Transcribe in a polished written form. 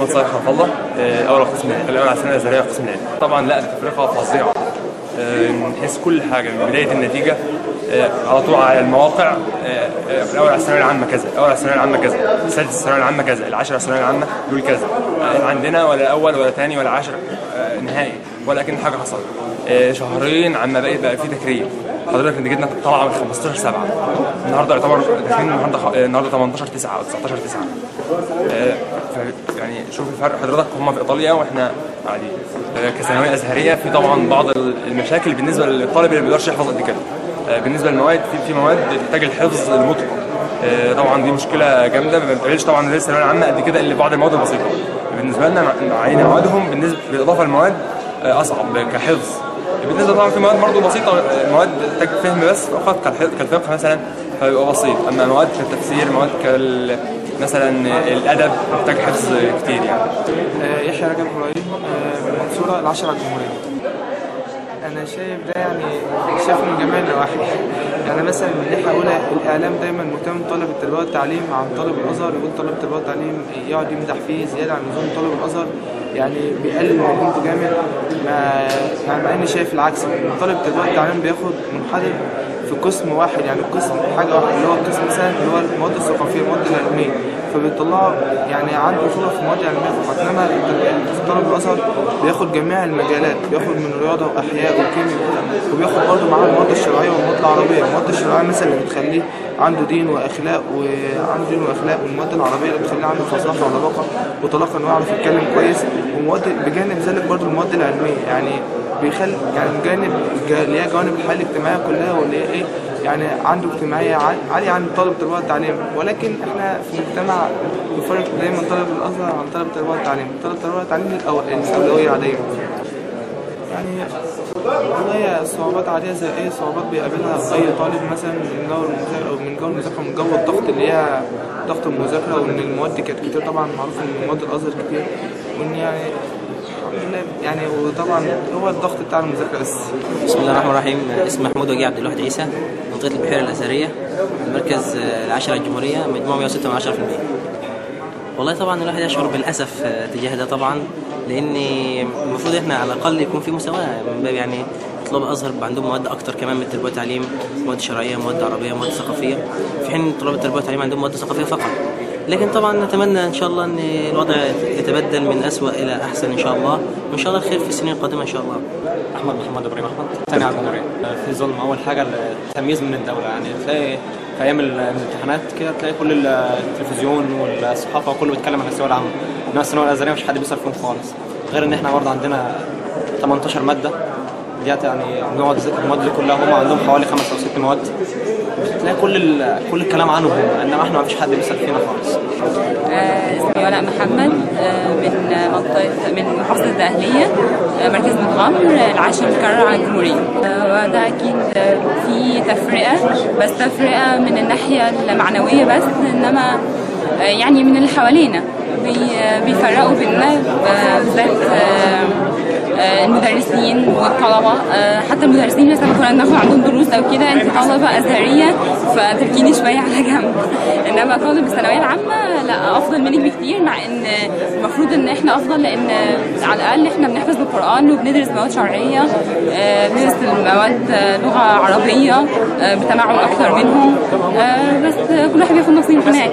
محمد صالح خلف الله، اول قسم الاول على الثانويه الازهريه قسم العلم. طبعا لا تفرقه فظيعه من حيث كل حاجه، من بدايه النتيجه على طول على المواقع. الاول على الثانويه العامه كذا، الاول على الثانويه العامه كذا، السادس الثانويه العامه كذا، العاشر على الثانويه العامه دول كذا. عندنا ولا اول ولا ثاني ولا عاشر نهائي، ولا كأن حاجه حصلت. شهرين عما بقى في تكريم. حضرتك نتيجتنا طالعه من 15/7، النهارده يعتبر داخلين النهارده 18/9 او 19/9. يعني شوف الفرق حضرتك، هم في ايطاليا واحنا قاعدين. كثانويه ازهريه في طبعا بعض المشاكل بالنسبه للطالب اللي ما بيقدرش يحفظ قد كده. بالنسبه للمواد، في مواد بتحتاج الحفظ المطلق. طبعا دي مشكله جامده، ما بتقابلش طبعا زي الثانويه العامه قد كده، اللي بعض المواد البسيطه. بالنسبه لنا معين موادهم بالنسبه بالاضافه للمواد اصعب كحفظ. بالنسبه طبعا في مواد برضه بسيطه، مواد تحتاج فهم بس فقط كالفقه مثلا، فبيبقى بسيط. اما مواد كالتفسير، مواد مثلا الادب محتاج حفظ كتير يعني. يحيى رجب ابراهيم من المنصوره، العاشره الجمهوريه. انا شايف ده يعني شايفه من جميع النواحي. يعني مثلا من ناحيه اولى، الاعلام دايما مهتم بطلب التربيه والتعليم عن طالب الازهر، يقول طالب التربيه والتعليم يقعد يمدح فيه زياده عن اللزوم طالب الازهر، يعني بيقلل من قيمته جامد. مع اني شايف العكس، ان طالب التربيه والتعليم بياخد منحدر في قسم واحد، يعني القسم حاجه واحده اللي هو القسم مثلا اللي هو المواد الثقافيه، المواد العلميه، فبيطلعوا يعني عنده صوره في المواد العلميه فقط. انما طالب الازهر بياخد جميع المجالات، بياخد من رياضه واحياء وكيمياء، وبياخد برضه معاه المواد الشرعيه والمواد العربيه. المواد الشرعيه مثلا اللي بتخليه عنده دين واخلاق، والمواد العربيه اللي بتخليه عنده فصاحه ولباقه وطلاقه انه يعرف يتكلم كويس. ومواد بجانب ذلك برضه المواد العلميه، يعني بيخلي يعني اللي هي جوانب الحياه الاجتماعيه كلها، واللي هي ايه يعني عنده اجتماعيه عاليه عن طالب التربيه والتعليم. ولكن احنا في المجتمع بنفرق دايما طالب الازهر عن طالب التربيه والتعليم. طالب التربيه والتعليم الاولويه دايما. يعني والله صعوبات عاديه زي ايه صعوبات بيقابلها اي طالب مثلا من جو المذاكره، او من جو المذاكره، من جو الضغط اللي هي ضغط المذاكره، وان المواد كانت كتير. طبعا معروف ان مواد الازهر كتير، وان يعني يعني وطبعا هو الضغط بتاع المذاكره بس. بسم الله الرحمن الرحيم. اسمي محمود وجيه عبد الواحد عيسى، منطقه البحيره الازهريه، المركز العاشره الجمهوريه، مجموع 106.10%. والله طبعا الواحد يشعر بالاسف تجاه ده طبعا، لان المفروض احنا على الاقل يكون في مساواه من باب يعني طلاب الازهر عندهم مواد اكتر كمان من التربيه والتعليم، مواد شرعيه، مواد عربيه، مواد ثقافيه، في حين طلاب التربيه والتعليم عندهم مواد ثقافيه فقط. لكن طبعا نتمنى ان شاء الله ان الوضع يتبدل من اسوأ الى احسن ان شاء الله، وان شاء الله الخير في السنين القادمه ان شاء الله. محمد ابراهيم احمد، ثاني على الجمهوريه. في ظلم اول حاجه التمييز من الدوله، يعني تلاقي في ايام الامتحانات كده تلاقي كل التلفزيون والصحافه وكله بيتكلم عن الثانويه العامه، انما الثانويه الازهريه مش حد بيسال فيهم خالص. غير ان احنا برضه عندنا 18 ماده ديت، يعني المواد دي كلها هم عندهم حوالي 5 أو 6 مواد، تلاقي كل الكلام عنهم، انما احنا ما فيش حد بيسال فينا خالص. اسمي ولاء محمد، من محافظه الدقهليه، مركز متغمر، العاشر متكرر على الجمهوريه. وده اكيد في تفرقه، بس تفرقه من الناحيه المعنويه بس، انما يعني من اللي حوالينا بيفرقوا بيننا، بالذات المدرسين والطلبه. حتى المدرسين مثلا كنا بناخد عندهم دروس او كده، انت طالبه ازهريه فتركيني شويه على جنب، انما طالب الثانويه العامه لا، افضل منك بكتير، مع ان المفروض ان احنا افضل، لان على الاقل احنا بنحفظ القران وبندرس مواد شرعيه، بندرس مواد لغه عربيه بتمعن اكتر منهم، بس كل واحد بياخد نصيبه هناك.